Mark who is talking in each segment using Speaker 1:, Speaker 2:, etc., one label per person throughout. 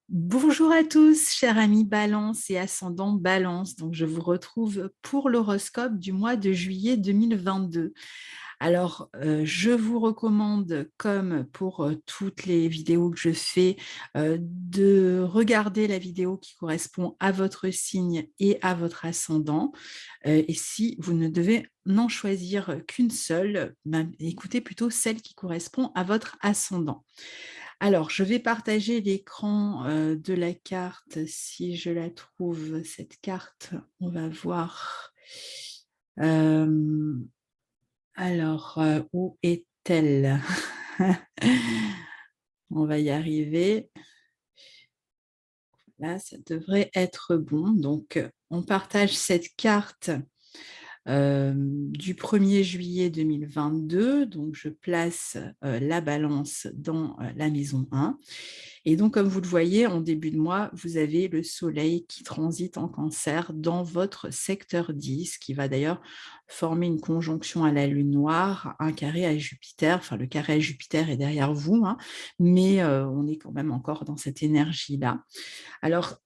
Speaker 1: Bonjour à tous, chers amis Balance et ascendant Balance. Donc, je vous retrouve pour l'horoscope du mois de juillet 2022. Alors, je vous recommande, comme pour toutes les vidéos que je fais, de regarder la vidéo qui correspond à votre signe et à votre ascendant. Et si vous ne devez n'en choisir qu'une seule, ben, écoutez plutôt celle qui correspond à votre ascendant. Alors, je vais partager l'écran de la carte. Si je la trouve, cette carte, on va voir. Euh, où est-elle? On va y arriver. Là, ça devrait être bon. Donc, on partage cette carte du 1er juillet 2022. Donc, je place la balance dans la maison 1. Et donc, comme vous le voyez, en début de mois, vous avez le soleil qui transite en cancer dans votre secteur 10, qui va d'ailleurs former une conjonction à la lune noire, un carré à Jupiter. Enfin, le carré à Jupiter est derrière vous, hein, mais on est quand même encore dans cette énergie-là. Alors,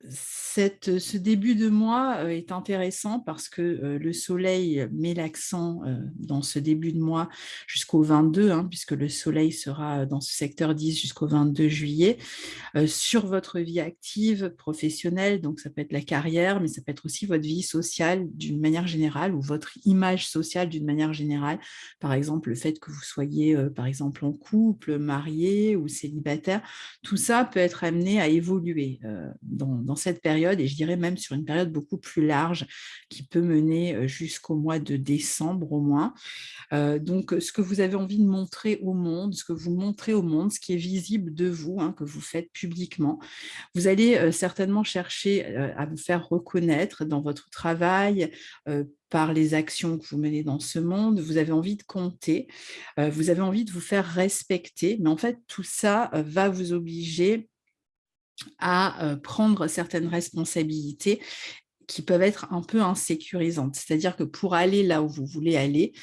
Speaker 1: ce début de mois est intéressant parce que le soleil met l'accent dans ce début de mois jusqu'au 22, hein, puisque le soleil sera dans ce secteur 10 jusqu'au 22 juillet, sur votre vie active, professionnelle, donc ça peut être la carrière, mais ça peut être aussi votre vie sociale d'une manière générale ou votre image sociale d'une manière générale. Par exemple, le fait que vous soyez, par exemple, en couple, marié ou célibataire, tout ça peut être amené à évoluer dans cette période, et je dirais même sur une période beaucoup plus large qui peut mener jusqu'au mois de décembre au moins. Donc, ce que vous avez envie de montrer au monde, ce que vous montrez au monde, ce qui est visible de vous, hein, que vous faites publiquement, vous allez certainement chercher à vous faire reconnaître dans votre travail, par les actions que vous menez dans ce monde. Vous avez envie de compter, vous avez envie de vous faire respecter, mais en fait, tout ça va vous obliger à prendre certaines responsabilités qui peuvent être un peu insécurisantes. C'est-à-dire que pour aller là où vous voulez aller,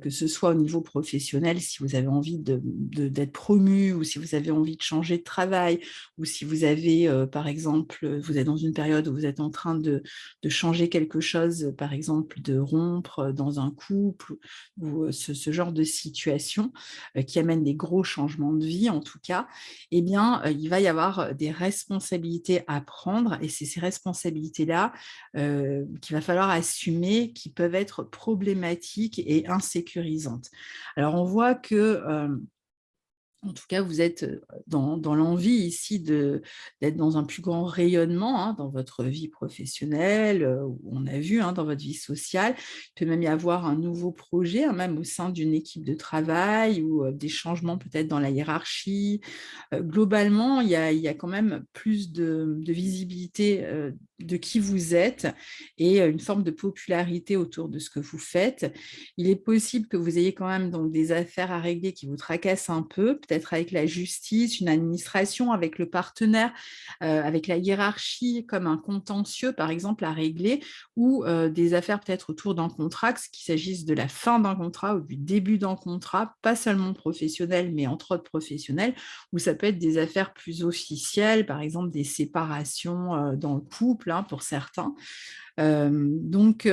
Speaker 1: que ce soit au niveau professionnel, si vous avez envie d'être promu, ou si vous avez envie de changer de travail, ou si vous avez, par exemple, vous êtes dans une période où vous êtes en train de changer quelque chose, par exemple, de rompre dans un couple, ou ce genre de situation qui amène des gros changements de vie, en tout cas, eh bien, il va y avoir des responsabilités à prendre, et c'est ces responsabilités-là qu'il va falloir assumer, qui peuvent être problématiques et insécurisantes. Alors, on voit que en tout cas, vous êtes dans l'envie ici d'être dans un plus grand rayonnement, hein, dans votre vie professionnelle, où on a vu, hein, dans votre vie sociale. Il peut même y avoir un nouveau projet, hein, même au sein d'une équipe de travail, ou des changements peut-être dans la hiérarchie. Globalement, il y a quand même plus de visibilité de qui vous êtes, et une forme de popularité autour de ce que vous faites. Il est possible que vous ayez quand même donc des affaires à régler qui vous tracassent un peu, peut-être avec la justice, une administration, avec le partenaire, avec la hiérarchie, comme un contentieux, par exemple, à régler, ou des affaires peut-être autour d'un contrat, qu'il s'agisse de la fin d'un contrat ou du début d'un contrat, pas seulement professionnel, mais entre autres professionnel, ou ça peut être des affaires plus officielles, par exemple des séparations dans le couple, hein, pour certains. Donc,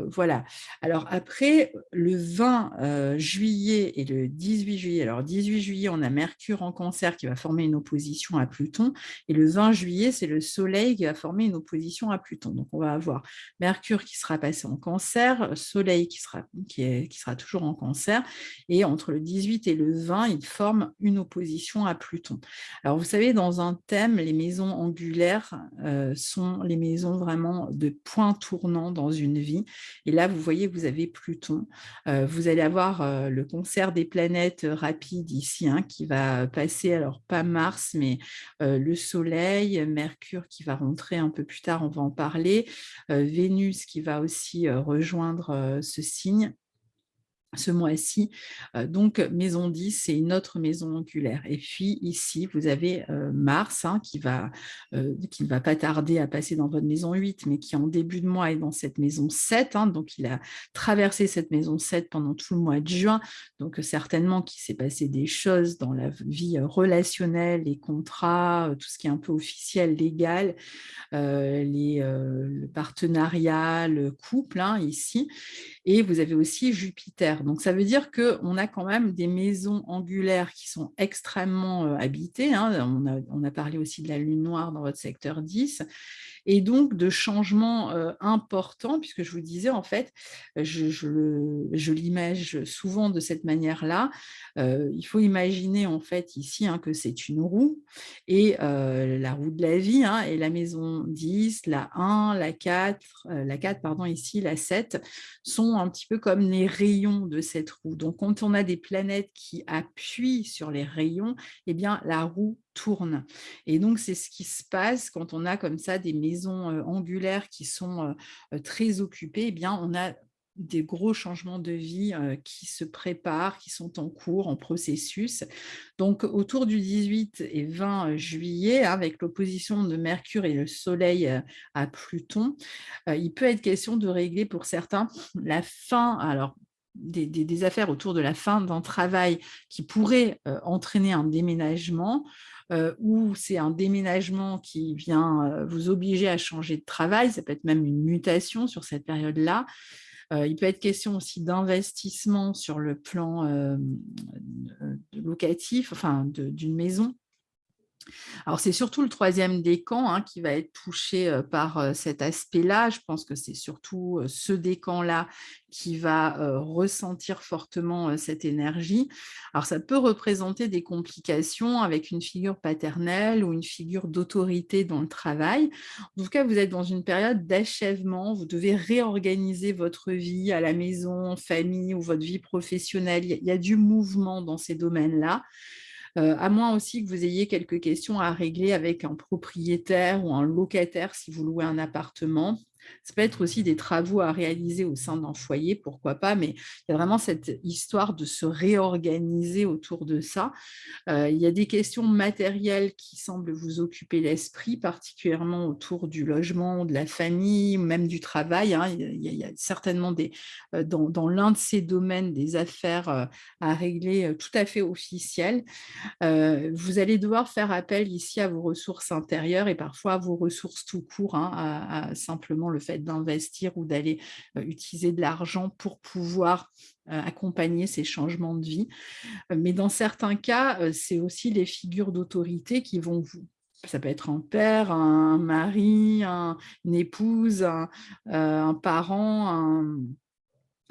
Speaker 1: voilà. Alors après, le 20 juillet et le 18 juillet, alors 18 juillet, on a Mercure en Cancer qui va former une opposition à Pluton, et le 20 juillet, c'est le Soleil qui va former une opposition à Pluton. Donc, on va avoir Mercure qui sera passé en Cancer, Soleil qui sera toujours en Cancer, et entre le 18 et le 20, il forme une opposition à Pluton. Alors, vous savez, dans un thème, les maisons angulaires sont les maisons vraiment de points tournants dans une vie. Et là, vous voyez, vous avez Pluton. Vous allez avoir le concert des planètes rapide ici, hein, qui va passer, alors pas Mars, mais le Soleil, Mercure qui va rentrer un peu plus tard, on va en parler, Vénus qui va aussi rejoindre ce signe. ce mois-ci. Donc, maison 10, c'est une autre maison angulaire. Et puis ici, vous avez Mars qui ne va pas tarder à passer dans votre maison 8, mais qui en début de mois est dans cette maison 7. Donc, il a traversé cette maison 7 pendant tout le mois de juin. Donc, certainement qu'il s'est passé des choses dans la vie relationnelle, les contrats, tout ce qui est un peu officiel, légal, le partenariat, le couple ici. Et vous avez aussi Jupiter. Donc, ça veut dire qu'on a quand même des maisons angulaires qui sont extrêmement habitées. On a parlé aussi de la lune noire dans votre secteur 10 et donc de changements importants, puisque je vous disais, en fait, je l'image souvent de cette manière-là. Il faut imaginer, en fait, ici, que c'est une roue, et la roue de la vie, et la maison 10, la 1, la 4, pardon, ici, la 7, sont un petit peu comme les rayons de cette roue. Donc, quand on a des planètes qui appuient sur les rayons, eh bien, la roue tourne. Et donc, c'est ce qui se passe quand on a comme ça des maisons angulaires qui sont très occupées. Eh bien, on a des gros changements de vie qui se préparent, qui sont en cours, en processus. Donc, autour du 18 et 20 juillet, avec l'opposition de Mercure et le Soleil à Pluton, il peut être question de régler pour certains la fin, alors des affaires autour de la fin d'un travail qui pourrait entraîner un déménagement, ou c'est un déménagement qui vient vous obliger à changer de travail, ça peut être même une mutation sur cette période-là. Il peut être question aussi d'investissement sur le plan locatif, enfin d'une maison. Alors, c'est surtout le troisième décan qui va être touché par cet aspect-là. Je pense que c'est surtout ce décan-là qui va ressentir fortement cette énergie. Alors, ça peut représenter des complications avec une figure paternelle ou une figure d'autorité dans le travail. En tout cas, vous êtes dans une période d'achèvement. Vous devez réorganiser votre vie à la maison, famille ou votre vie professionnelle. Il y a du mouvement dans ces domaines-là. À moins aussi que vous ayez quelques questions à régler avec un propriétaire ou un locataire si vous louez un appartement. Ça peut être aussi des travaux à réaliser au sein d'un foyer, pourquoi pas, mais il y a vraiment cette histoire de se réorganiser autour de ça. Il y a des questions matérielles qui semblent vous occuper l'esprit, particulièrement autour du logement, de la famille, ou même du travail. Il y a certainement dans l'un de ces domaines des affaires à régler tout à fait officielles. Vous allez devoir faire appel ici à vos ressources intérieures et parfois à vos ressources tout court, à simplement le fait d'investir ou d'aller utiliser de l'argent pour pouvoir accompagner ces changements de vie. Mais dans certains cas, c'est aussi les figures d'autorité qui vont vous... Ça peut être un père, un mari, une épouse, un parent,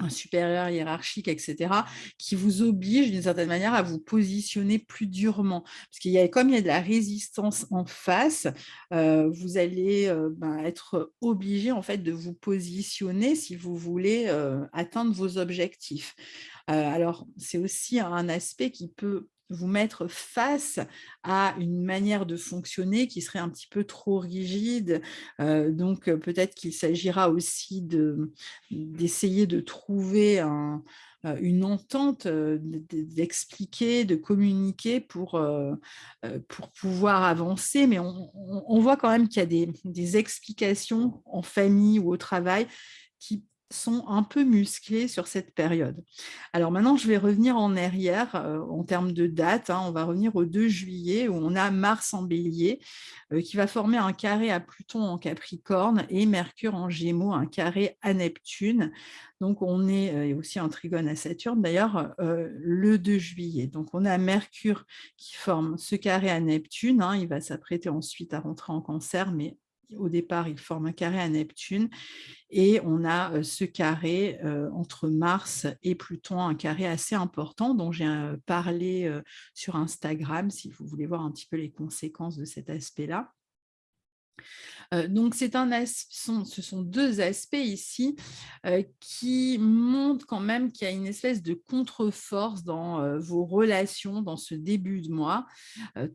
Speaker 1: un supérieur hiérarchique, etc., qui vous oblige d'une certaine manière à vous positionner plus durement. Parce comme il y a de la résistance en face, vous allez être obligé en fait de vous positionner si vous voulez atteindre vos objectifs. Alors, c'est aussi un aspect qui peut vous mettre face à une manière de fonctionner qui serait un petit peu trop rigide. Donc, peut-être qu'il s'agira aussi d'essayer de trouver une entente, d'expliquer, de communiquer pour pouvoir avancer. Mais on voit quand même qu'il y a des explications en famille ou au travail qui sont un peu musclées sur cette période. Alors maintenant, je vais revenir en arrière en termes de date. On va revenir au 2 juillet où on a Mars en Bélier qui va former un carré à Pluton en Capricorne et Mercure en Gémeaux, un carré à Neptune. Donc, on est et aussi un trigone à Saturne d'ailleurs le 2 juillet. Donc, on a Mercure qui forme ce carré à Neptune. Il va s'apprêter ensuite à rentrer en Cancer, mais au départ, il forme un carré à Neptune. Et on a ce carré entre Mars et Pluton, un carré assez important dont j'ai parlé sur Instagram, si vous voulez voir un petit peu les conséquences de cet aspect-là. Donc ce sont 2 aspects ici, qui montrent quand même qu'il y a une espèce de contre-force dans, vos relations dans ce début de mois.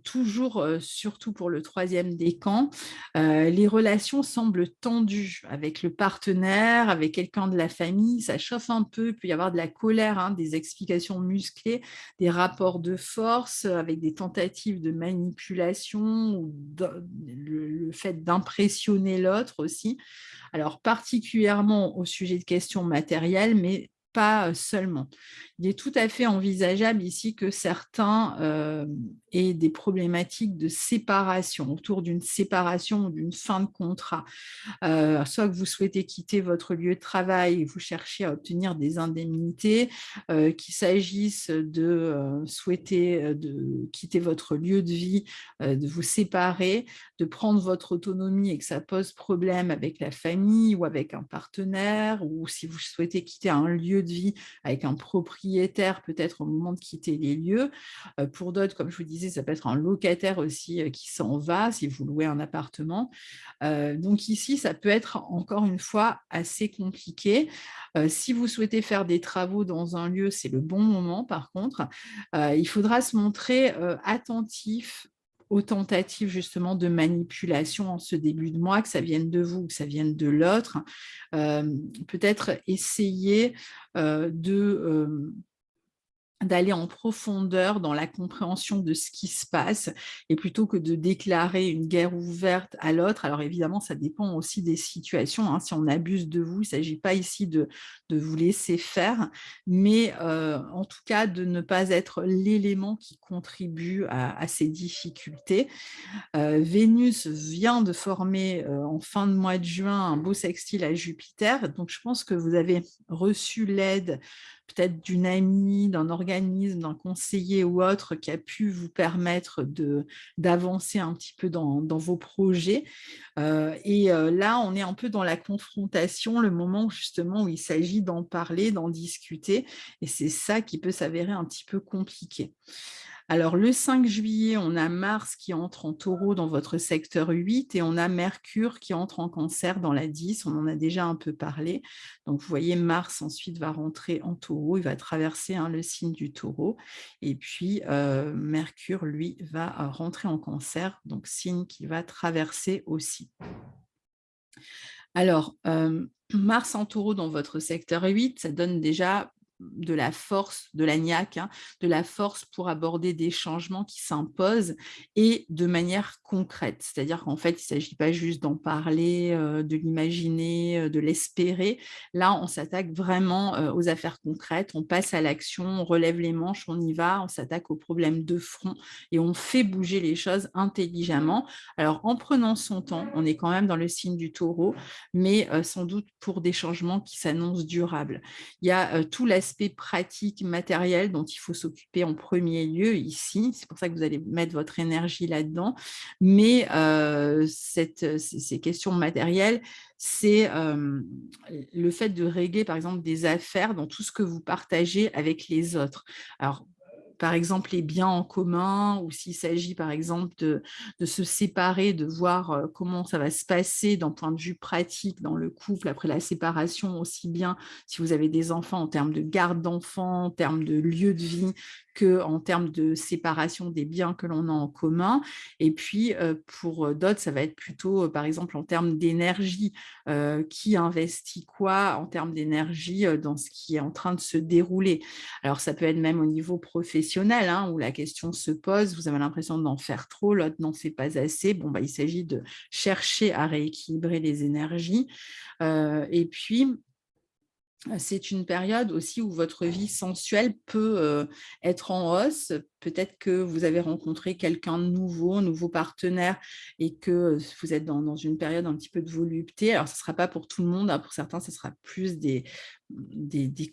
Speaker 1: Toujours, surtout pour le troisième décan, les relations semblent tendues avec le partenaire, avec quelqu'un de la famille, ça chauffe un peu, il peut y avoir de la colère, hein, des explications musclées, des rapports de force, avec des tentatives de manipulation ou le fait d'impressionner l'autre aussi. Alors particulièrement au sujet de questions matérielles, mais pas seulement. Il est tout à fait envisageable ici que certains aient des problématiques de séparation, autour d'une séparation ou d'une fin de contrat. Soit que vous souhaitez quitter votre lieu de travail et vous cherchez à obtenir des indemnités, qu'il s'agisse de souhaiter de quitter votre lieu de vie, de vous séparer, de prendre votre autonomie et que ça pose problème avec la famille ou avec un partenaire, ou si vous souhaitez quitter un lieu de vie avec un propriétaire, peut-être au moment de quitter les lieux. Pour d'autres, comme je vous disais, ça peut être un locataire aussi qui s'en va si vous louez un appartement. Donc ici, ça peut être encore une fois assez compliqué. Si vous souhaitez faire des travaux dans un lieu, c'est le bon moment par contre. Il faudra se montrer attentif aux tentatives justement de manipulation en ce début de mois, que ça vienne de vous, que ça vienne de l'autre. Peut-être essayer d'aller en profondeur dans la compréhension de ce qui se passe et plutôt que de déclarer une guerre ouverte à l'autre. Alors évidemment, ça dépend aussi des situations, hein. Si on abuse de vous, il ne s'agit pas ici de vous laisser faire, mais en tout cas de ne pas être l'élément qui contribue à ces difficultés. Vénus vient de former en fin de mois de juin un beau sextile à Jupiter, donc je pense que vous avez reçu l'aide peut-être d'une amie, d'un organisme, d'un conseiller ou autre qui a pu vous permettre d'avancer un petit peu dans vos projets. Là, on est un peu dans la confrontation, le moment justement où il s'agit d'en parler, d'en discuter, et c'est ça qui peut s'avérer un petit peu compliqué. Alors, le 5 juillet, on a Mars qui entre en taureau dans votre secteur 8 et on a Mercure qui entre en cancer dans la 10. On en a déjà un peu parlé. Donc, vous voyez, Mars ensuite va rentrer en taureau. Il va traverser le signe du taureau. Et puis, Mercure, lui, va rentrer en cancer, donc signe qu'il va traverser aussi. Alors, Mars en taureau dans votre secteur 8, ça donne déjà de la force, de la niaque, hein, de la force pour aborder des changements qui s'imposent et de manière concrète. C'est-à-dire qu'en fait, il ne s'agit pas juste d'en parler, de l'imaginer, de l'espérer. Là, on s'attaque vraiment aux affaires concrètes, on passe à l'action, on relève les manches, on y va, on s'attaque aux problèmes de front et on fait bouger les choses intelligemment. Alors, en prenant son temps, on est quand même dans le signe du taureau, mais sans doute pour des changements qui s'annoncent durables. Il y a tout l'aspect pratique, matériel dont il faut s'occuper en premier lieu ici. C'est pour ça que vous allez mettre votre énergie là-dedans. Mais ces questions matérielles, c'est le fait de régler, par exemple, des affaires dans tout ce que vous partagez avec les autres. Alors, par exemple, les biens en commun, ou s'il s'agit, par exemple, de se séparer, de voir comment ça va se passer d'un point de vue pratique dans le couple après la séparation, aussi bien si vous avez des enfants en termes de garde d'enfants, en termes de lieu de vie, qu'en termes de séparation des biens que l'on a en commun. Et puis, pour d'autres, ça va être plutôt, par exemple, en termes d'énergie. Qui investit quoi en termes d'énergie dans ce qui est en train de se dérouler. Alors, ça peut être même au niveau professionnel, hein, où la question se pose, vous avez l'impression d'en faire trop, l'autre n'en fait pas assez. Bon, il s'agit de chercher à rééquilibrer les énergies. Et puis, c'est une période aussi où votre vie sensuelle peut être en hausse. Peut-être que vous avez rencontré quelqu'un de nouveau, un nouveau partenaire, et que vous êtes dans une période un petit peu de volupté. Alors, ce ne sera pas pour tout le monde, hein. Pour certains, ce sera plus des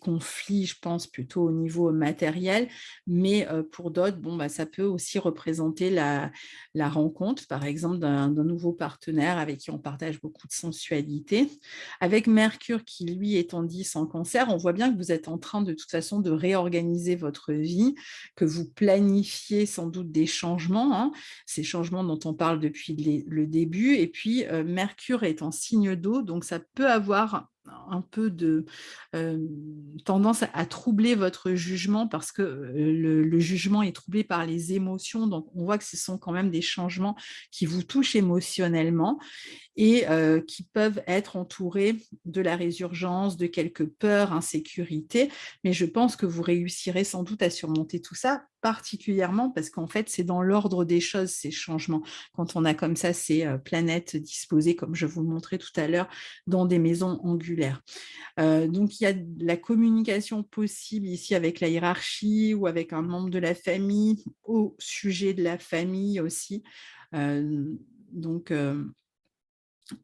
Speaker 1: conflits, je pense, plutôt au niveau matériel. Mais pour d'autres, ça peut aussi représenter la rencontre, par exemple, d'un nouveau partenaire avec qui on partage beaucoup de sensualité. Avec Mercure qui, lui, est en 10 en cancer, on voit bien que vous êtes en train de toute façon de réorganiser votre vie, que vous planifiez planifier sans doute des changements, hein, ces changements dont on parle depuis le début. Et puis, Mercure est en signe d'eau, donc ça peut avoir un peu de tendance à troubler votre jugement parce que le jugement est troublé par les émotions. Donc, on voit que ce sont quand même des changements qui vous touchent émotionnellement et qui peuvent être entourés de la résurgence, de quelques peurs, insécurités. Mais je pense que vous réussirez sans doute à surmonter tout ça, particulièrement parce qu'en fait, c'est dans l'ordre des choses, ces changements. Quand on a comme ça ces planètes disposées, comme je vous le montrais tout à l'heure, dans des maisons angulaires. Donc, il y a de la communication possible ici avec la hiérarchie ou avec un membre de la famille, au sujet de la famille aussi. Donc,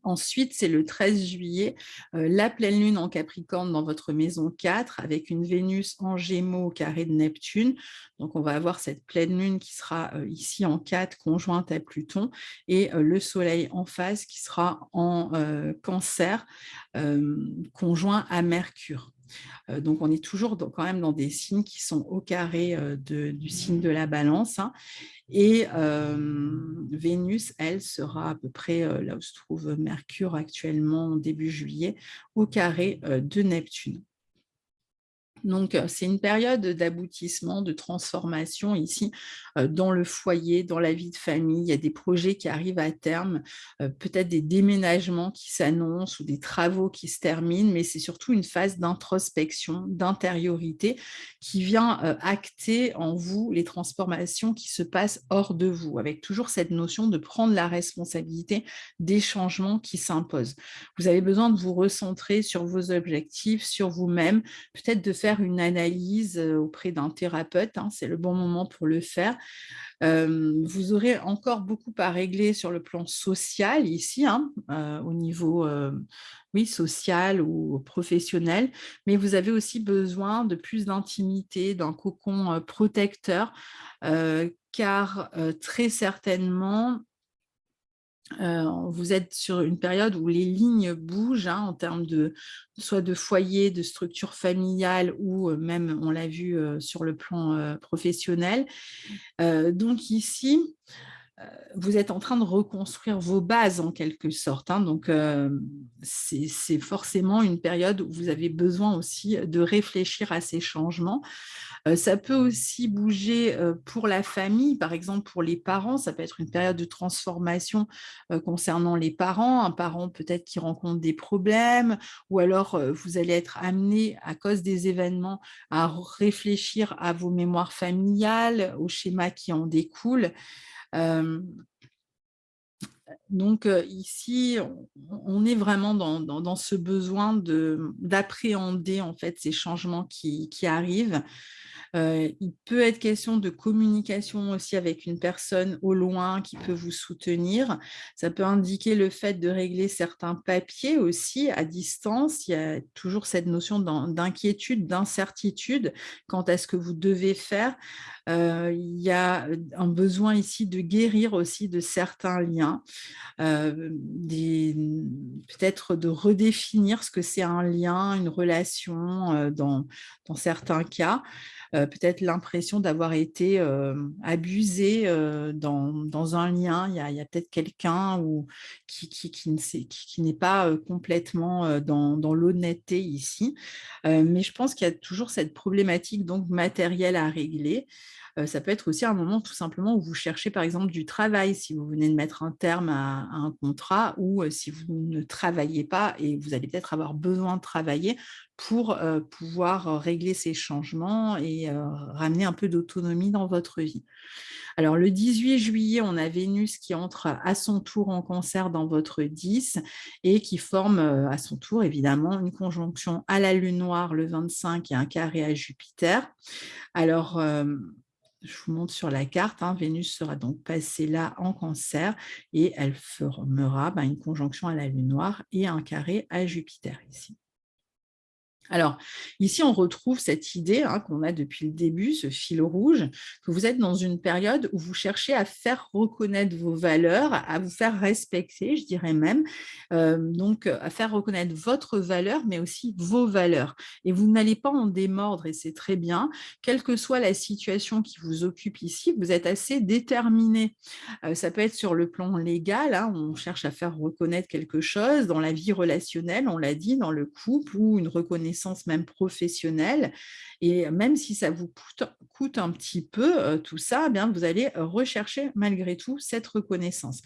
Speaker 1: ensuite, c'est le 13 juillet, la pleine lune en Capricorne dans votre maison 4 avec une Vénus en Gémeaux au carré de Neptune. Donc, on va avoir cette pleine lune qui sera ici en 4 conjointe à Pluton et le Soleil en phase qui sera en Cancer conjoint à Mercure. Donc, on est toujours quand même dans des signes qui sont au carré du signe de la Balance, hein. Et Vénus, elle, sera à peu près là où se trouve Mercure actuellement, début juillet, au carré de Neptune. Donc, c'est une période d'aboutissement, de transformation ici dans le foyer, dans la vie de famille. Il y a des projets qui arrivent à terme, peut-être des déménagements qui s'annoncent ou des travaux qui se terminent, mais c'est surtout une phase d'introspection, d'intériorité qui vient acter en vous les transformations qui se passent hors de vous, avec toujours cette notion de prendre la responsabilité des changements qui s'imposent. Vous avez besoin de vous recentrer sur vos objectifs, sur vous-même, peut-être de faire une analyse auprès d'un thérapeute, hein, c'est le bon moment pour le faire. Vous aurez encore beaucoup à régler sur le plan social ici, hein, au niveau oui, social ou professionnel, mais vous avez aussi besoin de plus d'intimité, d'un cocon protecteur, car très certainement, vous êtes sur une période où les lignes bougent, hein, en termes soit de foyer, de structure familiale ou même, on l'a vu, sur le plan professionnel. Donc ici, vous êtes en train de reconstruire vos bases en quelque sorte, hein, donc c'est forcément une période où vous avez besoin aussi de réfléchir à ces changements. Ça peut aussi bouger pour la famille, par exemple pour les parents, ça peut être une période de transformation concernant les parents, un parent peut-être qui rencontre des problèmes, ou alors vous allez être amené à cause des événements à réfléchir à vos mémoires familiales, aux schémas qui en découlent. Donc ici, on est vraiment dans ce besoin d'appréhender en fait ces changements qui arrivent. Il peut être question de communication aussi avec une personne au loin qui peut vous soutenir. Ça peut indiquer le fait de régler certains papiers aussi à distance. Il y a toujours cette notion d'inquiétude, d'incertitude quant à ce que vous devez faire. Il y a un besoin ici de guérir aussi de certains liens, peut-être de redéfinir ce que c'est un lien, une relation dans certains cas. Peut-être l'impression d'avoir été abusé dans un lien. Il y a peut-être quelqu'un qui n'est pas complètement dans l'honnêteté ici. Mais je pense qu'il y a toujours cette problématique donc matérielle à régler. Ça peut être aussi un moment tout simplement où vous cherchez par exemple du travail, si vous venez de mettre un terme à un contrat ou si vous ne travaillez pas et vous allez peut-être avoir besoin de travailler pour pouvoir régler ces changements et ramener un peu d'autonomie dans votre vie. Alors, le 18 juillet, on a Vénus qui entre à son tour en Cancer dans votre 10 et qui forme à son tour, évidemment, une conjonction à la Lune noire le 25 et un carré à Jupiter. Alors, je vous montre sur la carte, hein, Vénus sera donc passée là en Cancer et elle formera une conjonction à la Lune noire et un carré à Jupiter ici. Alors, ici, on retrouve cette idée qu'on a depuis le début, ce fil rouge, que vous êtes dans une période où vous cherchez à faire reconnaître vos valeurs, à vous faire respecter, je dirais même, donc à faire reconnaître votre valeur, mais aussi vos valeurs. Et vous n'allez pas en démordre, et c'est très bien. Quelle que soit la situation qui vous occupe ici, vous êtes assez déterminé. Ça peut être sur le plan légal, on cherche à faire reconnaître quelque chose, dans la vie relationnelle, on l'a dit, dans le couple, ou une reconnaissance même professionnelle. Et même si ça vous coûte un petit peu tout ça, eh bien, vous allez rechercher malgré tout cette reconnaissance.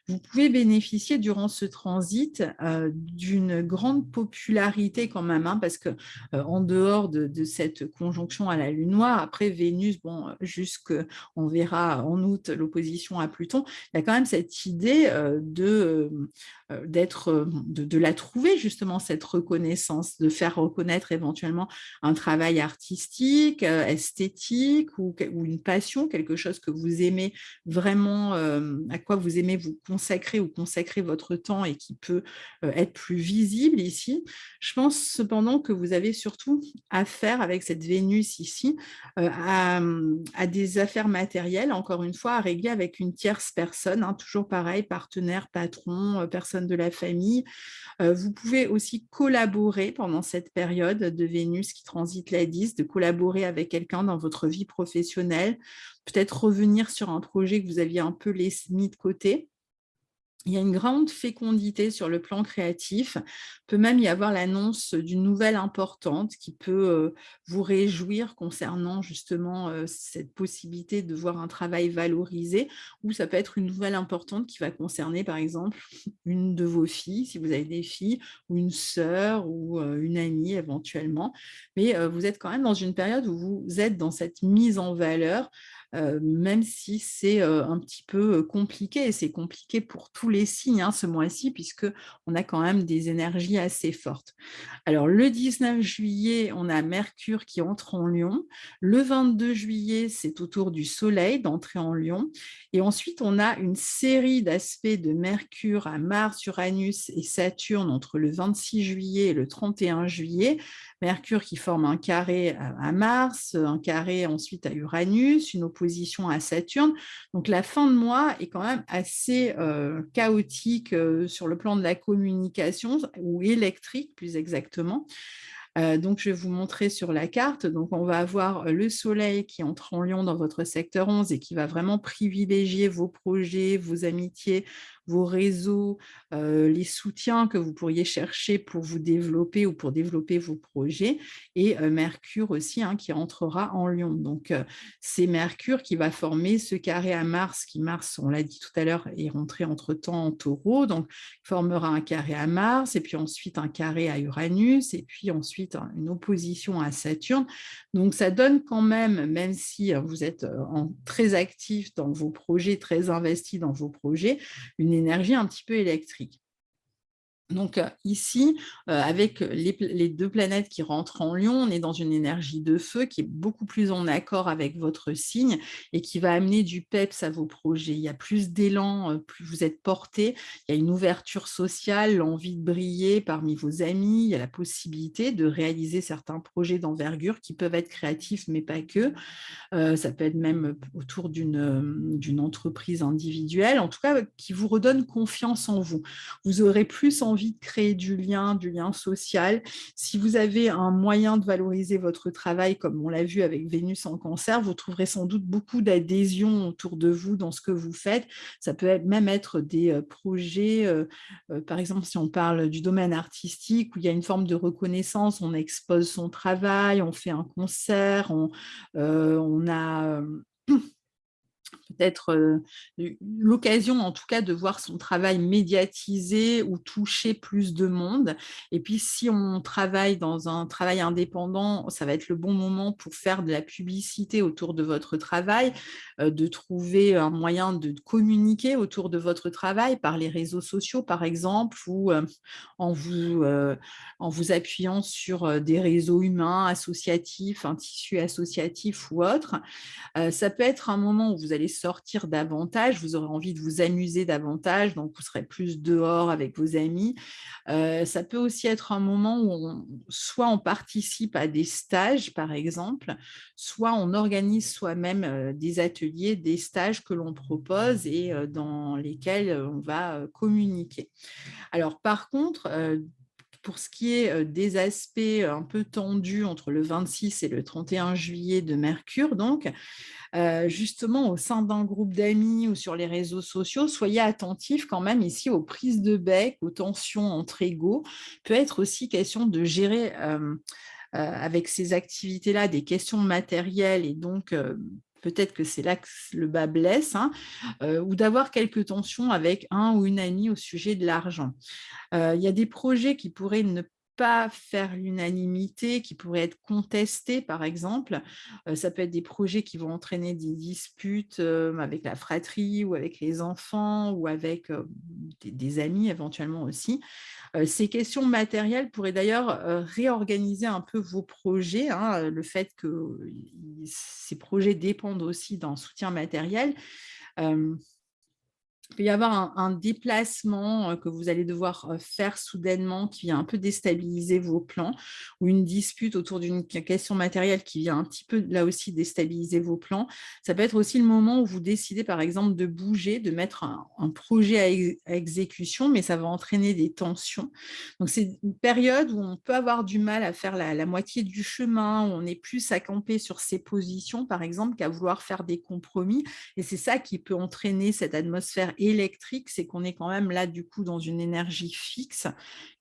Speaker 1: Vous pouvez bénéficier durant ce transit d'une grande popularité quand même, parce que en dehors de cette conjonction à la Lune noire, après Vénus, bon, on verra en août l'opposition à Pluton, il y a quand même cette idée de la trouver justement, cette reconnaissance, de faire reconnaître éventuellement un travail artistique, esthétique, ou une passion, quelque chose que vous aimez vraiment, à quoi vous aimez vous consacrer ou consacrer votre temps et qui peut être plus visible ici. Je pense cependant que vous avez surtout affaire avec cette Vénus ici à des affaires matérielles, encore une fois, à régler avec une tierce personne, toujours pareil, partenaire, patron, personne de la famille. Vous pouvez aussi collaborer pendant cette période de Vénus qui transite la 10, de collaborer avec quelqu'un dans votre vie professionnelle, peut-être revenir sur un projet que vous aviez un peu mis de côté. Il y a une grande fécondité sur le plan créatif. Il peut même y avoir l'annonce d'une nouvelle importante qui peut vous réjouir concernant justement cette possibilité de voir un travail valorisé, ou ça peut être une nouvelle importante qui va concerner par exemple une de vos filles, si vous avez des filles, ou une sœur, ou une amie éventuellement. Mais vous êtes quand même dans une période où vous êtes dans cette mise en valeur, même si c'est un petit peu compliqué, et c'est compliqué pour tous les signes ce mois-ci, puisqu'on a quand même des énergies assez fortes. Alors, le 19 juillet, on a Mercure qui entre en Lion. Le 22 juillet, c'est au tour du Soleil d'entrer en Lion. Et ensuite, on a une série d'aspects de Mercure à Mars, Uranus et Saturne entre le 26 juillet et le 31 juillet. Mercure qui forme un carré à Mars, un carré ensuite à Uranus, une opposition à Saturne. Donc la fin de mois est quand même assez chaotique sur le plan de la communication, ou électrique plus exactement. Donc, je vais vous montrer sur la carte. Donc, on va avoir le Soleil qui entre en Lion dans votre secteur 11 et qui va vraiment privilégier vos projets, vos amitiés, vos réseaux, les soutiens que vous pourriez chercher pour vous développer ou pour développer vos projets. Et Mercure aussi qui entrera en Lion. Donc, c'est Mercure qui va former ce carré à Mars, qui Mars, on l'a dit tout à l'heure, est rentré entre-temps en Taureau. Donc, il formera un carré à Mars, et puis ensuite un carré à Uranus, et puis ensuite une opposition à Saturne. Donc, ça donne quand même si vous êtes très actif dans vos projets, très investi dans vos projets, une énergie un petit peu électrique. Donc ici, avec les deux planètes qui rentrent en Lion, on est dans une énergie de feu qui est beaucoup plus en accord avec votre signe et qui va amener du peps à vos projets. Il y a plus d'élan, plus vous êtes porté, il y a une ouverture sociale, l'envie de briller parmi vos amis, il y a la possibilité de réaliser certains projets d'envergure qui peuvent être créatifs, mais pas que. Ça peut être même autour d'une entreprise individuelle, en tout cas qui vous redonne confiance en vous. Vous aurez plus envie de créer du lien social. Si vous avez un moyen de valoriser votre travail, comme on l'a vu avec Vénus en Cancer, vous trouverez sans doute beaucoup d'adhésion autour de vous dans ce que vous faites. Ça peut même être des projets, par exemple, si on parle du domaine artistique, où il y a une forme de reconnaissance, on expose son travail, on fait un concert, on a peut-être l'occasion, en tout cas, de voir son travail médiatisé ou toucher plus de monde. Et puis, si on travaille dans un travail indépendant, ça va être le bon moment pour faire de la publicité autour de votre travail, de trouver un moyen de communiquer autour de votre travail par les réseaux sociaux, par exemple, ou en vous appuyant sur des réseaux humains, associatifs, un tissu associatif ou autre. Ça peut être un moment où vous allez sortir davantage, vous aurez envie de vous amuser davantage, donc vous serez plus dehors avec vos amis. Ça peut aussi être un moment où soit on participe à des stages, par exemple, soit on organise soi-même des ateliers, des stages que l'on propose et dans lesquels on va communiquer. Alors, par contre, pour ce qui est des aspects un peu tendus entre le 26 et le 31 juillet de Mercure, donc, justement au sein d'un groupe d'amis ou sur les réseaux sociaux, soyez attentifs quand même ici aux prises de bec, aux tensions entre égaux. Peut être aussi question de gérer avec ces activités-là des questions matérielles et donc peut-être que c'est là que le bas blesse, hein, ou d'avoir quelques tensions avec un ou une amie au sujet de l'argent. Il y a des projets qui pourraient ne pas faire l'unanimité, qui pourraient être contestés, par exemple. Ça peut être des projets qui vont entraîner des disputes, avec la fratrie ou avec les enfants ou avec, des amis éventuellement aussi. Ces questions matérielles pourraient d'ailleurs, réorganiser un peu vos projets, hein, le fait que ces projets dépendent aussi d'un soutien matériel. Hem Il peut y avoir un déplacement que vous allez devoir faire soudainement qui vient un peu déstabiliser vos plans ou une dispute autour d'une question matérielle qui vient un petit peu là aussi déstabiliser vos plans. Ça peut être aussi le moment où vous décidez par exemple de bouger, de mettre un projet à exécution, mais ça va entraîner des tensions. Donc c'est une période où on peut avoir du mal à faire la moitié du chemin, où on est plus à camper sur ses positions par exemple qu'à vouloir faire des compromis. Et c'est ça qui peut entraîner cette atmosphère électrique, c'est qu'on est quand même là, du coup, dans une énergie fixe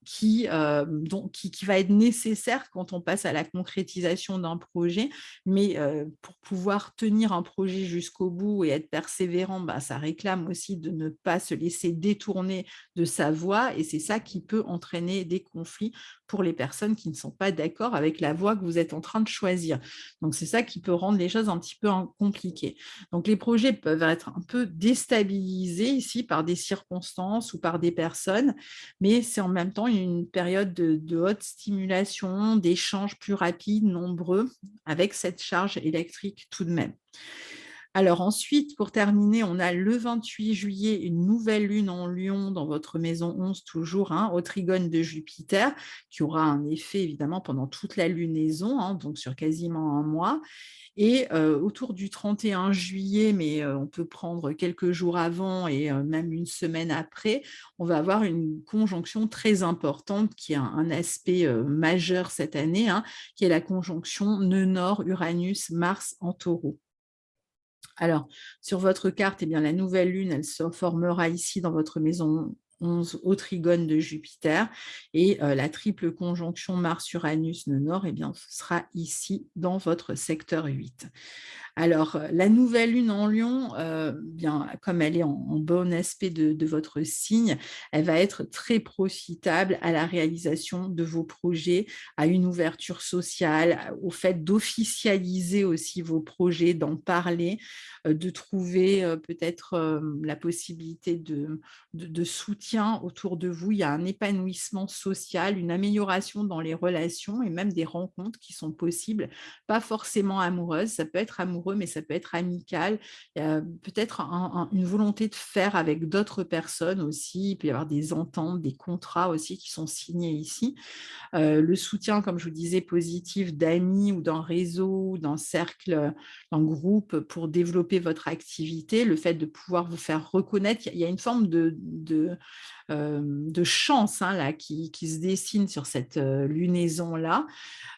Speaker 1: qui va être nécessaire quand on passe à la concrétisation d'un projet. Mais pour pouvoir tenir un projet jusqu'au bout et être persévérant, bah, ça réclame aussi de ne pas se laisser détourner de sa voie. Et c'est ça qui peut entraîner des conflits pour les personnes qui ne sont pas d'accord avec la voie que vous êtes en train de choisir. Donc, c'est ça qui peut rendre les choses un petit peu compliquées. Donc, les projets peuvent être un peu déstabilisés ici par des circonstances ou par des personnes, mais c'est en même temps une période de haute stimulation, d'échanges plus rapides, nombreux, avec cette charge électrique tout de même. Alors ensuite, pour terminer, on a le 28 juillet, une nouvelle lune en Lion dans votre maison 11 toujours, hein, au trigone de Jupiter, qui aura un effet évidemment pendant toute la lunaison, hein, donc sur quasiment un mois. Et autour du 31 juillet, mais on peut prendre quelques jours avant et même une semaine après, on va avoir une conjonction très importante qui a un aspect majeur cette année, hein, qui est la conjonction nœud nord Uranus-Mars en Taureau. Alors, sur votre carte, eh bien, la nouvelle lune, elle se formera ici dans votre maison 11 au trigone de Jupiter et la triple conjonction Mars-Uranus nœud nord, eh bien, ce sera ici dans votre secteur 8. Alors, la nouvelle lune en Lion, bien, comme elle est en bon aspect de votre signe, elle va être très profitable à la réalisation de vos projets, à une ouverture sociale, au fait d'officialiser aussi vos projets, d'en parler, de trouver peut-être la possibilité de soutien autour de vous. Il y a un épanouissement social, une amélioration dans les relations et même des rencontres qui sont possibles, pas forcément amoureuses, ça peut être amoureux, mais ça peut être amical. Peut-être une volonté de faire avec d'autres personnes aussi. Il peut y avoir des ententes, des contrats aussi qui sont signés ici. Le soutien, comme je vous disais, positif d'amis ou d'un réseau, d'un cercle, d'un groupe pour développer votre activité, le fait de pouvoir vous faire reconnaître. Il y a une forme de chance, hein, là, qui se dessine sur cette lunaison-là.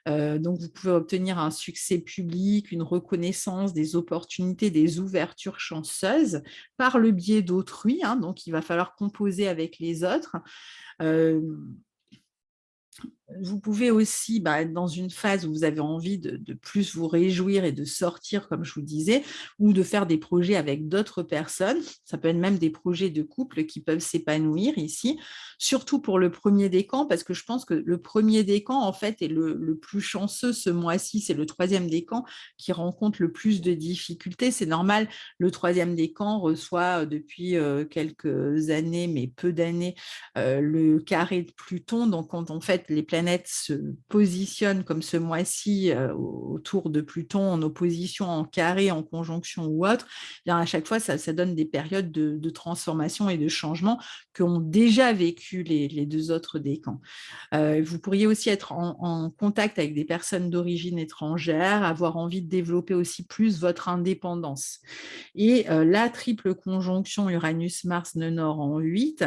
Speaker 1: Donc, vous pouvez obtenir un succès public, une reconnaissance, des opportunités, des ouvertures chanceuses par le biais d'autrui, hein, donc il va falloir composer avec les autres. Euh, vous pouvez aussi être dans une phase où vous avez envie de plus vous réjouir et de sortir, comme je vous disais, ou de faire des projets avec d'autres personnes. Ça peut être même des projets de couple qui peuvent s'épanouir ici, surtout pour le premier décan, parce que je pense que le premier décan, en fait, est le plus chanceux ce mois-ci. C'est le troisième décan qui rencontre le plus de difficultés. C'est normal, le troisième décan reçoit depuis quelques années, mais peu d'années, le carré de Pluton. Donc, quand en fait les planètes planètes se positionnent comme ce mois-ci autour de Pluton en opposition, en carré, en conjonction ou autre, eh bien à chaque fois, ça donne des périodes de transformation et de changement qu'ont déjà vécu les deux autres décans. Vous pourriez aussi être en contact avec des personnes d'origine étrangère, avoir envie de développer aussi plus votre indépendance. Et la triple conjonction Uranus-Mars-Nœud-Nord en 8,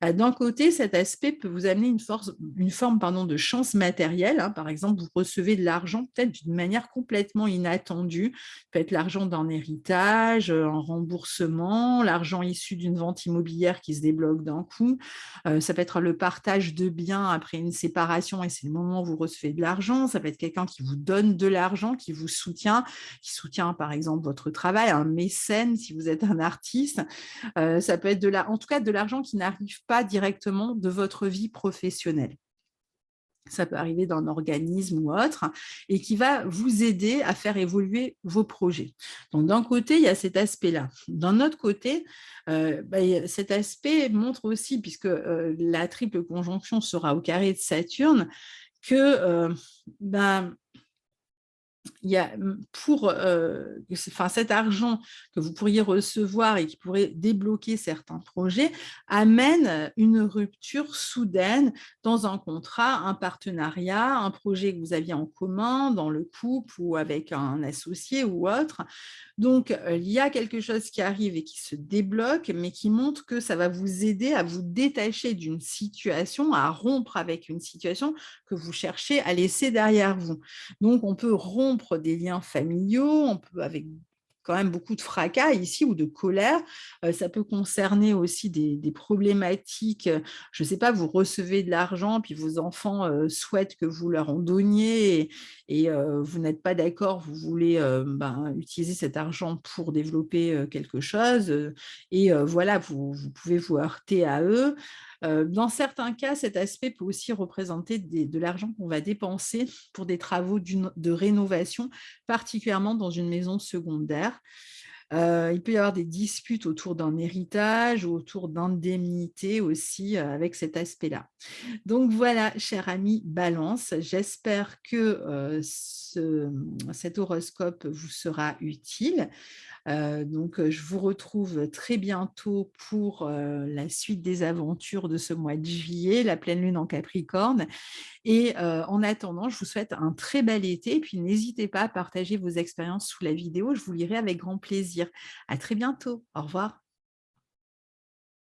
Speaker 1: d'un côté, cet aspect peut vous amener une forme de chance matérielle. Hein. Par exemple, vous recevez de l'argent peut-être d'une manière complètement inattendue. Peut-être l'argent d'un héritage, un remboursement, l'argent issu d'une vente immobilière qui se débloque d'un coup. Ça peut être le partage de biens après une séparation et c'est le moment où vous recevez de l'argent. Ça peut être quelqu'un qui vous donne de l'argent, qui vous soutient, qui soutient par exemple votre travail, un mécène si vous êtes un artiste. Ça peut être en tout cas de l'argent qui n'arrive pas directement de votre vie professionnelle. Ça peut arriver d'un organisme ou autre, et qui va vous aider à faire évoluer vos projets. Donc, d'un côté, il y a cet aspect-là. D'un autre côté, cet aspect montre aussi, puisque la triple conjonction sera au carré de Saturne, que il y a pour cet argent que vous pourriez recevoir et qui pourrait débloquer certains projets amène une rupture soudaine dans un contrat, un partenariat, un projet que vous aviez en commun dans le couple ou avec un associé ou autre. Donc, il y a quelque chose qui arrive et qui se débloque, mais qui montre que ça va vous aider à vous détacher d'une situation, à rompre avec une situation que vous cherchez à laisser derrière vous. Donc, on peut rompre des liens familiaux, on peut avec quand même beaucoup de fracas ici ou de colère. Ça peut concerner aussi des problématiques. Je ne sais pas, vous recevez de l'argent, puis vos enfants souhaitent que vous leur en donniez et vous n'êtes pas d'accord, vous voulez utiliser cet argent pour développer quelque chose. Et voilà, vous pouvez vous heurter à eux. Dans certains cas, cet aspect peut aussi représenter de l'argent qu'on va dépenser pour des travaux de rénovation, particulièrement dans une maison secondaire. Il peut y avoir des disputes autour d'un héritage ou autour d'indemnités aussi avec cet aspect-là. Donc voilà, cher ami Balance, j'espère que cet horoscope vous sera utile. Je vous retrouve très bientôt pour la suite des aventures de ce mois de juillet, la pleine lune en Capricorne. Et en attendant, je vous souhaite un très bel été. Et puis, n'hésitez pas à partager vos expériences sous la vidéo. Je vous lirai avec grand plaisir. À très bientôt. Au revoir.